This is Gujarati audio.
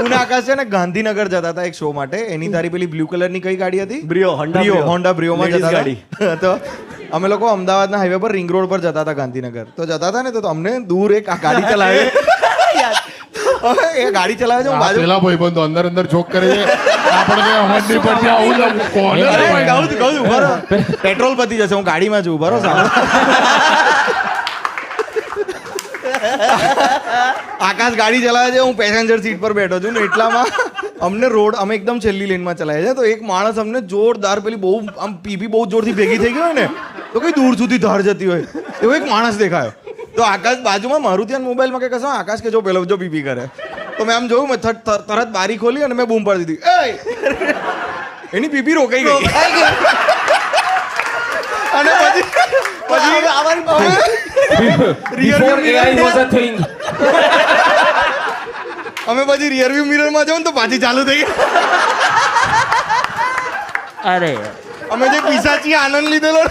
હું ને આકાશ છે ને ગાંધીનગર જતા હતા એક શો માટે. એની તારી પેલી બ્લુ કલરની કઈ ગાડી હતી? બ્રિયો, હોન્ડા બ્રિયોમાં જતા ગાડી. હતા. તો અમે લોકો અમદાવાદના હાઈવે પર રિંગ રોડ પર જતા હતા ગાંધીનગર. તો જતા હતા ને તો અમને દૂર એક આ ગાડી ચલાવે. એ ગાડી ચલાવે છે, હું બાજુ પેલા ભાઈબંધો અંદર જોક કરે છે. આપણે અમર ની પરથી આવું કોને કહું છું બરોબર. પેટ્રોલ પતી જશે, હું ગાડીમાં છું બરોબર. આકાશ ગાડી ચલાવે છે, હું પેસેન્જર સીટ પર બેઠો છું ને એટલામાં અમને અમે એકદમ છેલ્લી લેનમાં ચલાવે છે. તો એક માણસ અમને જોરદાર પેલી બહુ આમ પીપી બહુ જોરથી ભેગી થઈ ગઈ હોય ને તો કઈ દૂર સુધી ધાર જતી હોય એવો એક માણસ દેખાયો. તો આકાશ બાજુમાં મારું ત્યાં મોબાઈલમાં કે કશો આકાશ કે જો પેલો જો પીપી કરે. તો મેં આમ જોયું, મેં તરત બારી ખોલી અને મેં બૂમ પાડી દીધી, એ એની પીપી રોકાઈ ગઈ. અને પછી અમે પછી રિયરવ્યુ મિરરમાં જાવ ને તો પાછી ચાલુ થઈ ગઈ. અરે અમે જે પિશાચી આનંદ લીધેલો